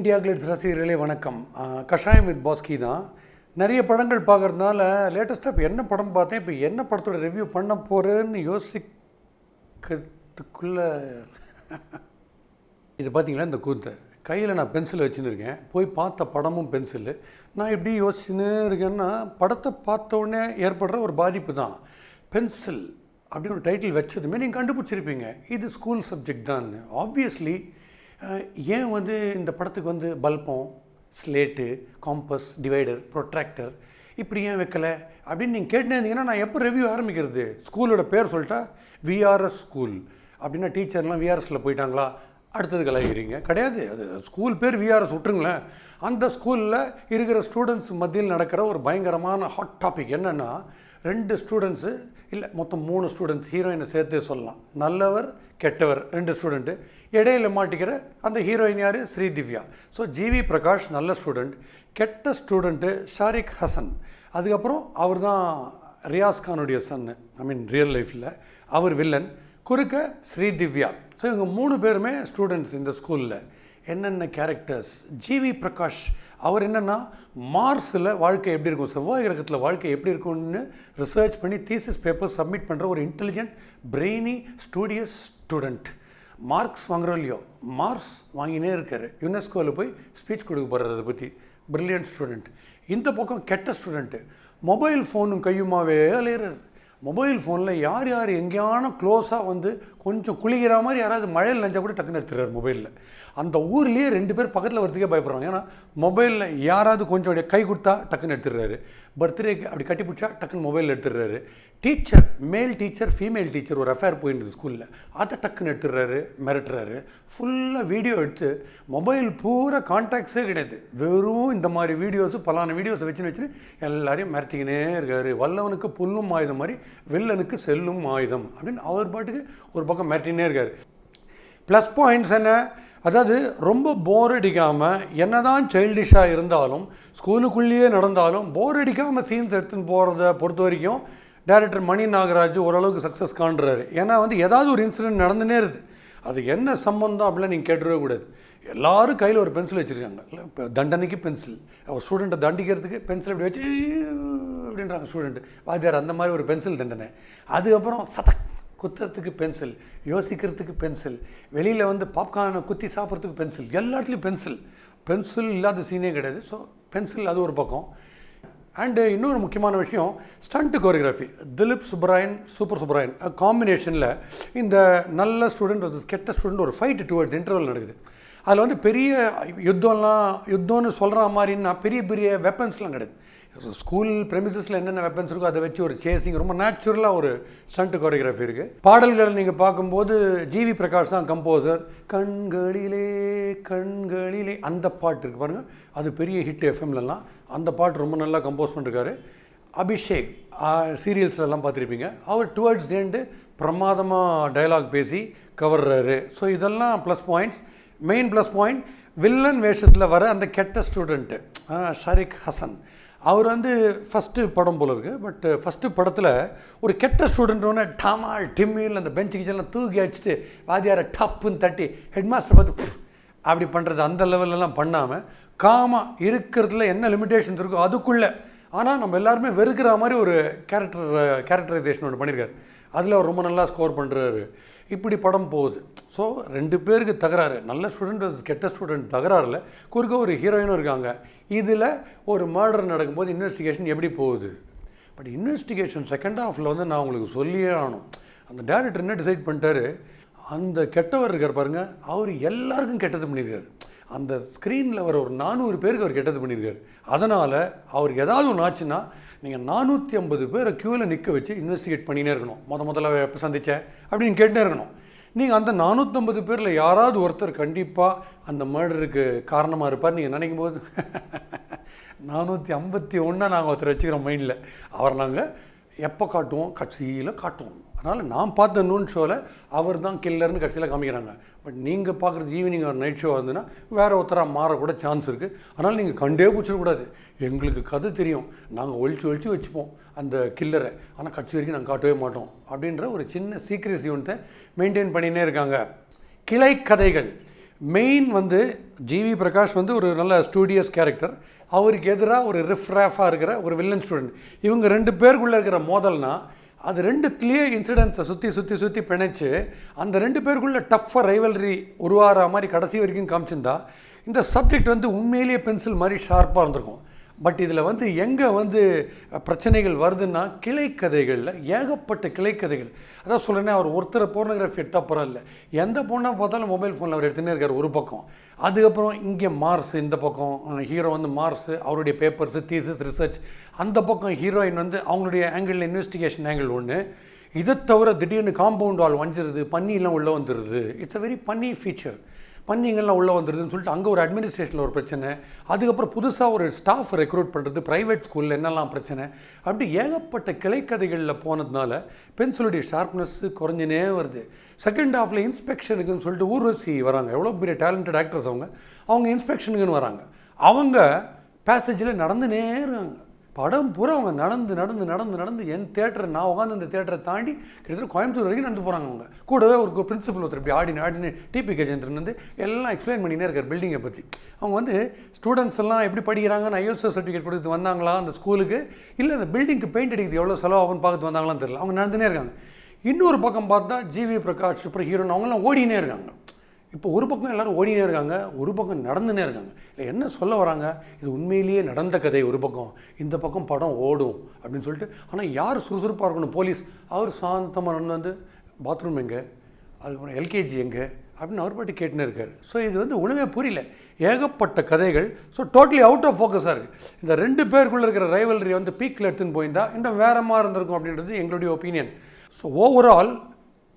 India glitz ரசிகர்களே வணக்கம். கஷாயம் வித் பாஸ்கி தான். நிறைய படங்கள் பார்க்குறதுனால லேட்டஸ்ட்டாக இப்போ என்ன படம் பார்த்தேன், இப்போ என்ன படத்தோட ரிவ்யூ பண்ண போகிறேன்னு யோசிக்கிறதுக்குள்ளே இது பார்த்தீங்களா, இந்த கூத்து கையில் நான் பென்சில் வச்சுன்னு போய் பார்த்த படமும் பென்சிலு. நான் எப்படி யோசிச்சுன்னு இருக்கேன்னா, படத்தை பார்த்த உடனே ஏற்படுற ஒரு பாதிப்பு தான். பென்சில் அப்படின்னு ஒரு டைட்டில் வச்சதுமே நீங்கள் கண்டுபிடிச்சிருப்பீங்க இது ஸ்கூல் சப்ஜெக்ட் தான். ஆப்வியஸ்லி ஏன் இந்த படத்துக்கு பல்பம், ஸ்லேட்டு, காம்பஸ், டிவைடர், ப்ரொட்ராக்டர் இப்படி ஏன் வைக்கலை அப்படின்னு நீங்கள் கேட்டுனே இருந்தீங்கன்னா நான் எப்போ ரிவ்யூ ஆரம்பிக்கிறது? ஸ்கூலோட பேர் சொல்லிட்டா விஆர்எஸ் ஸ்கூல் அப்படின்னா டீச்சர்லாம் விஆர்எஸில் போயிட்டாங்களா அடுத்தது கலாய்க்கிறீங்க? கிடையாது. அது ஸ்கூல் பேர் விஆர்எஸ் விட்டுருங்களேன். அந்த ஸ்கூலில் இருக்கிற ஸ்டூடெண்ட்ஸ் மத்தியில் நடக்கிற ஒரு பயங்கரமான ஹாட் டாபிக் என்னென்னா, 2 ஸ்டூடெண்ட்ஸு இல்லை மொத்தம் 3 ஸ்டூடெண்ட்ஸ், ஹீரோயினை சேர்த்தே சொல்லலாம். நல்லவர் கெட்டவர் 2 ஸ்டூடெண்ட்டு. இடையில மாட்டிக்கிற அந்த ஹீரோயின் யார்? ஸ்ரீதிவ்யா. ஸோ ஜிவி பிரகாஷ் நல்ல ஸ்டூடெண்ட், கெட்ட ஸ்டூடெண்ட்டு ஷாரிக் ஹசன். அதுக்கப்புறம் அவர் தான் ரியாஸ் கானுடைய சன்னு, ரியல் லைஃப்பில் அவர் வில்லன். குறுக்க ஸ்ரீதிவ்யா. ஸோ இவங்க 3 பேருமே ஸ்டூடெண்ட்ஸ் இந்த ஸ்கூலில். என்னென்ன கேரக்டர்ஸ்? ஜிவி பிரகாஷ் அவர் என்னென்னா, மார்ஸில் வாழ்க்கை எப்படி இருக்கும், செவ்வாய் கிரகத்தில் வாழ்க்கை எப்படி இருக்கும்னு ரிசர்ச் பண்ணி தீசிஸ் பேப்பர் சப்மிட் பண்ணுற ஒரு intelligent, brainy, studious student. Marks வாங்குறோம் இல்லையோ, மார்க்ஸ் வாங்கினே இருக்கார். யுனெஸ்கோவில் போய் ஸ்பீச் கொடுக்க போகிறார் அதை பற்றி. Brilliant student. இந்த பக்கம் கெட்ட ஸ்டூடெண்ட்டு, மொபைல் ஃபோனும் கையுமாவே அலையிறார். மொபைல் ஃபோனில் யார் யார் எங்கேயான க்ளோஸாக கொஞ்சம் குளிக்கிற மாதிரி யாராவது மழையில் நினச்சா கூட டக்குன்னு எடுத்துடுறாரு மொபைலில். அந்த ஊர்லேயே 2 பேர் பக்கத்தில் வரதுக்கே பயப்படுறாங்க. ஏன்னா மொபைலில் யாராவது கொஞ்சம் கை கொடுத்தா டக்குன்னு எடுத்துடுறாரு. பர்த்டேக்கு அப்படி கட்டி பிடிச்சா டக்குன்னு மொபைலில் எடுத்துடுறாரு. டீச்சர், மேல் டீச்சர், ஃபீமேல் டீச்சர் ஒரு அஃபேர் போயிடுது ஸ்கூலில், அதை டக்குன்னு எடுத்துடுறாரு, மிரட்டுறாரு. ஃபுல்லாக வீடியோ எடுத்து மொபைல் பூரா கான்டாக்ட்ஸே கிடையாது, வெறும் இந்த மாதிரி வீடியோஸு, பலான வீடியோஸை வச்சுன்னு எல்லாரையும் மிரட்டிக்கினே இருக்கார். வல்லவனுக்கு புல்லும் ஆயுதம் மாதிரி வில்லனுக்கு செல்லும் ஆயுதம் அப்படின்னு அவர் பாட்டுக்கு ஒரு பக்கம் மிரட்டினே இருக்கார். ப்ளஸ் பாயிண்ட்ஸ் என்ன? அதாவது ரொம்ப போர் அடிக்காமல், என்ன தான் சைல்டிஷாக இருந்தாலும், ஸ்கூலுக்குள்ளேயே நடந்தாலும் போர் அடிக்காமல் சீன்ஸ் எடுத்துன்னு போகிறத பொறுத்த வரைக்கும் டைரக்டர் மணி நாகராஜ் ஓரளவுக்கு சக்ஸஸ் காண்றாரு. ஏன்னா ஏதாவது ஒரு இன்சிடென்ட் நடந்துனே இருக்குது. அது என்ன சம்பந்தம் அப்படிலாம் நீங்கள் கேட்டுடவே கூடாது. எல்லோரும் கையில் ஒரு பென்சில் வச்சுருக்காங்க. இப்போ தண்டனைக்கு பென்சில், ஒரு ஸ்டூடெண்ட்டை தண்டிக்கிறதுக்கு பென்சில் இப்படி வச்சு அப்படின்றாங்க ஸ்டூடெண்ட்டு, வாத்தியார் அந்த மாதிரி ஒரு பென்சில் தண்டனை. அதுக்கப்புறம் சதக் குத்துறதுக்கு பென்சில், யோசிக்கிறதுக்கு பென்சில், வெளியில் பாப்கார்னை குத்தி சாப்பிட்றதுக்கு பென்சில், எல்லாத்துலேயும் பென்சில். பென்சில் இல்லாத சீனே கிடையாது. ஸோ பென்சில் அது ஒரு பக்கம். அண்டு இன்னொரு முக்கியமான விஷயம், stunt choreography. Dilip Subbarayan, super Subbarayan காம்பினேஷனில் இந்த நல்ல ஸ்டூடெண்ட் ஒரு கெட்ட ஸ்டூடெண்ட் ஒரு ஃபைட் டுவர்ட்ஸ் இன்டர்வல் நடக்குது. அதில் பெரிய யுத்தம்னு சொல்கிற மாதிரின்னா பெரிய பெரிய வெப்பன்ஸ்லாம் கிடையாது. ஸ்கூல் ப்ரெமிசஸில் என்னென்ன வெப்பன்ஸ் இருக்கோ அதை வச்சு ஒரு சேசிங், ரொம்ப நேச்சுரலாக ஒரு ஸ்டண்ட் கோரியோகிராஃபி இருக்குது. பாடல்களை நீங்கள் பார்க்கும்போது ஜிவி பிரகாஷ் தான் கம்போசர். கண்களிலே கண்களிலே அந்த பாட்டு இருக்குது பாருங்கள், அது பெரிய ஹிட் எஃப்எம்லலாம். அந்த பாட்டு ரொம்ப நல்லா கம்போஸ் பண்ணிருக்காரு. அபிஷேக் சீரியல்ஸ்லாம் பார்த்துருப்பீங்க, அவர் டுவர்ட்ஸ் எண்டு பிரமாதமாக டயலாக் பேசி கவர்றாரு. ஸோ இதெல்லாம் plus points. Main plus point, villain வேஷத்தில் வர அந்த கெட்ட ஸ்டூடெண்ட்டு ஷாரிக் ஹசன். அவர் ஃபஸ்ட்டு படம் போல் இருக்குது. பட் ஃபஸ்ட்டு படத்தில் ஒரு கெட்ட ஸ்டூடெண்ட் டாமால் டிம்மில் அந்த பெஞ்சு கிச்செல்லாம் தூக்கி அடிச்சுட்டு வாத்தியாரை டப்புன்னு தட்டி ஹெட் மாஸ்டர் பார்த்து அப்படி பண்ணுறது, அந்த லெவலெல்லாம் பண்ணாமல் காமாக இருக்கிறதுல என்ன லிமிட்டேஷன்ஸ் இருக்கோ அதுக்குள்ளே, ஆனால் நம்ம எல்லாருமே வெறுக்கிற மாதிரி ஒரு கேரக்டரைசேஷன் ஒன்று பண்ணியிருக்காரு. அதில் அவர் ரொம்ப நல்லா ஸ்கோர் பண்ணுறாரு. இப்படி படம் போகுது. ஸோ 2 பேருக்கு தகராறு, நல்ல ஸ்டூடெண்ட் கெட்ட ஸ்டூடெண்ட் தகராறில் குறுக்க ஒரு ஹீரோயினும் இருக்காங்க. இதில் ஒரு மர்டர் நடக்கும்போது இன்வெஸ்டிகேஷன் எப்படி போகுது? பட் இன்வெஸ்டிகேஷன் செகண்ட் ஹாஃபில் நான் உங்களுக்கு சொல்லியே ஆகணும். அந்த டேரக்டர் என்ன டிசைட் பண்ணிட்டாரு, அந்த கெட்டவர் இருக்கார் பாருங்கள், அவர் எல்லாருக்கும் கெட்டது பண்ணியிருக்காரு. அந்த ஸ்க்ரீனில் வர ஒரு 400 பேருக்கு அவர் கெட்டது பண்ணியிருக்காரு. அதனால் அவருக்கு ஏதாவது ஒன்று ஆச்சுன்னா நீங்கள் 450 பேரை க்யூவில் நிற்க வச்சு இன்வெஸ்டிகேட் பண்ணினே இருக்கணும். முதல்ல எப்போ சந்தித்தேன் அப்படின்னு கேட்டுனே இருக்கணும். நீங்கள் அந்த 450 பேரில் யாராவது ஒருத்தர் கண்டிப்பாக அந்த மர்டருக்கு காரணமாக இருப்பார். நீங்கள் நினைக்கும் போது 451 நாங்கள் ஒருத்தர் வச்சுக்கிறோம் மைண்டில். அவரை நாங்கள் எப்போ காட்டுவோம்? கட்சியில் காட்டுவோம். அதனால் நான் பார்த்த நூன் ஷோவில் அவர் தான் கில்லர்னு கட்சியில் காமிக்கிறாங்க. பட் நீங்கள் பார்க்குறது ஈவினிங் ஒரு நைட் ஷோ வந்துன்னா வேறு ஒருத்தராக மாறக்கூட சான்ஸ் இருக்குது. அதனால் நீங்கள் கண்டே பிடிச்சிடக்கூடாது. எங்களுக்கு கதை தெரியும், நாங்கள் ஒழிச்சு வச்சுப்போம் அந்த கில்லரை, ஆனால் கட்சி வரைக்கும் நாங்கள் காட்டவே மாட்டோம் அப்படின்ற ஒரு சின்ன சீக்ரெசி ஒன்றை மெயின்டைன் பண்ணினே இருக்காங்க. கிளை கதைகள் மெயின் வந்து ஜிவி பிரகாஷ் வந்து ஒரு நல்ல ஸ்டூடியஸ் கேரக்டர், அவருக்கு எதிராக ஒரு ரிஃப்ராஃபாக இருக்கிற ஒரு வில்லன் ஸ்டூடெண்ட். இவங்க 2 பேருக்குள்ளே இருக்கிற மோதல்னா அது 2த்துலேயே இன்சிடென்ட்ஸை சுற்றி பிணைச்சு அந்த 2 பேருக்குள்ளே டஃப்பாக ரைவல்ரி உருவாகிற மாதிரி கடைசி வரைக்கும் காமிச்சிருந்தா இந்த சப்ஜெக்ட் வந்து உண்மையிலேயே பென்சில் மாதிரி ஷார்ப்பாக இருந்திருக்கும். பட் இதில் வந்து எங்கே வந்து பிரச்சனைகள் வருதுன்னா கிளைக்கதைகளில் ஏகப்பட்ட கிளைக்கதைகள். அதான் சொல்கிறேன்னா, அவர் ஒருத்தரை போர்னோகிராஃபி எடுத்தால் பரவாயில்ல, எந்த பொண்ணை பார்த்தாலும் மொபைல் ஃபோனில் அவர் எடுத்துகிட்டே இருக்கார் ஒரு பக்கம். அதுக்கப்புறம் இங்கே மார்ஸ், இந்த பக்கம் ஹீரோ வந்து மார்ஸு அவருடைய பேப்பர்ஸு தீசிஸ் ரிசர்ச், அந்த பக்கம் ஹீரோயின் வந்து அவங்களுடைய ஆங்கிளில் இன்வெஸ்டிகேஷன் ஆங்கிள் ஒன்று. இதை தவிர திடீர்னு காம்பவுண்ட் வால் வஞ்சிருது, பன்னியெல்லாம் உள்ளே வந்துடுது. இட்ஸ் அ வெரி பன்னி ஃபீச்சர். பன்னிங்கள்லாம் உள்ளே வந்துடுதுன்னு சொல்லிட்டு அங்கே ஒரு அட்மினிஸ்ட்ரேஷனில் ஒரு பிரச்சனை, அதுக்கப்புறம் புதுசாக ஒரு ஸ்டாஃப் ரெக்ரூட் பண்ணுறது, ப்ரைவேட் ஸ்கூலில் என்னெல்லாம் பிரச்சனை, அப்படி ஏகப்பட்ட கிளைக்கதைகளில் போனதுனால பென்சிலுடைய ஷார்ப்னஸ் குறைஞ்சினே வருது. செகண்ட் ஹாஃபில் இன்ஸ்பெக்ஷனுக்குன்னு சொல்லிட்டு ஊர்வசி வராங்க, எவ்வளோ பெரிய டேலண்டட் ஆக்டர்ஸ் அவங்க இன்ஸ்பெக்ஷனுக்குன்னு வராங்க. அவங்க பேசேஜில் நடந்துனே இருக்காங்க. படம் பூரா அவங்க நடந்து என் தேட்டரை நான் உட்காந்து அந்த தேட்டரை தாண்டி கிட்டத்தட்ட கோயம்புத்தூர் வரைக்கும் நடந்து போகிறாங்க. அவங்க கூடவே ஒரு பிரின்சிபல் ஒருத்தர் இப்படி ஆடினு டிபி கஜேந்திரன் வந்து எல்லாம் எக்ஸ்பிளைன் பண்ணினே இருக்கார் பில்டிங்கை பற்றி. அவங்க வந்து ஸ்டூடெண்ட்ஸ் எல்லாம் எப்படி படிக்கிறாங்கன்னு ஐஎஸ்ஓ சர்டிஃபிகேட் கொடுத்து வந்தாங்களா அந்த ஸ்கூலுக்கு, இல்லை அந்த பில்டிங்க்கு பெயிண்ட் அடிக்கிறது எவ்வளோ செலவாகும்னு பார்த்து வந்தாங்களான்னு தெரியல. அவங்க நடந்துனே இருக்காங்க. இன்னொரு பக்கம் பார்த்தா ஜிவி பிரகாஷ் அப்புறம் ஹீரோன் அவங்களாம் ஓடினே இருக்காங்க. இப்போ ஒரு பக்கம் எல்லோரும் ஓடினே இருக்காங்க, ஒரு பக்கம் நடந்துனே இருக்காங்க. இல்லை என்ன சொல்ல வராங்க, இது உண்மையிலேயே நடந்த கதை ஒரு பக்கம், இந்த பக்கம் படம் ஓடும் அப்படின்னு சொல்லிட்டு. ஆனால் யார் சுறுசுறுப்பாக இருக்கணும், போலீஸ் அவர் சாந்தமாக வந்து பாத்ரூம் எங்கே, அதுக்கப்புறம் எல்கேஜி எங்கே அப்படின்னு அவர் பாட்டு கேட்டுன்னு இருக்கார். ஸோ இது வந்து ஒன்றுமே புரியல, ஏகப்பட்ட கதைகள். ஸோ டோட்டலி அவுட் ஆஃப் ஃபோக்கஸாக இருக்குது. இந்த 2 பேருக்குள்ளே இருக்கிற ரைவல்ரி வந்து பீக்கில் எடுத்துன்னு போயிருந்தால் இன்னும் வேறு மாதிரி இருந்திருக்கும் அப்படின்றது எங்களுடைய opinion. So overall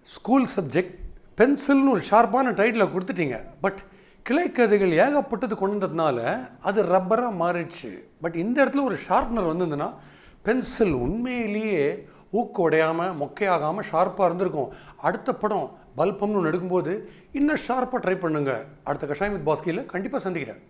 school subject பென்சில்னு ஒரு ஷார்ப்பான டைட்டில் கொடுத்துட்டீங்க, பட் கிளைக்கதைகள் ஏகப்பட்டது கொண்டு வந்ததுனால அது ரப்பராக மாறிடுச்சு. பட் இந்த இடத்துல ஒரு ஷார்ப்னர் வந்ததுன்னா பென்சில் உண்மையிலேயே ஊக்கு உடையாமல் மொக்கையாகாமல் ஷார்ப்பாக இருந்திருக்கும். அடுத்த படம் பல்பம்னு ஒன்று எடுக்கும்போது இன்னும் ஷார்ப்பாக ட்ரை பண்ணுங்கள். அடுத்த கஷாயம் வித் பாஸ்கியில் கண்டிப்பாக சந்திக்கிறேன்.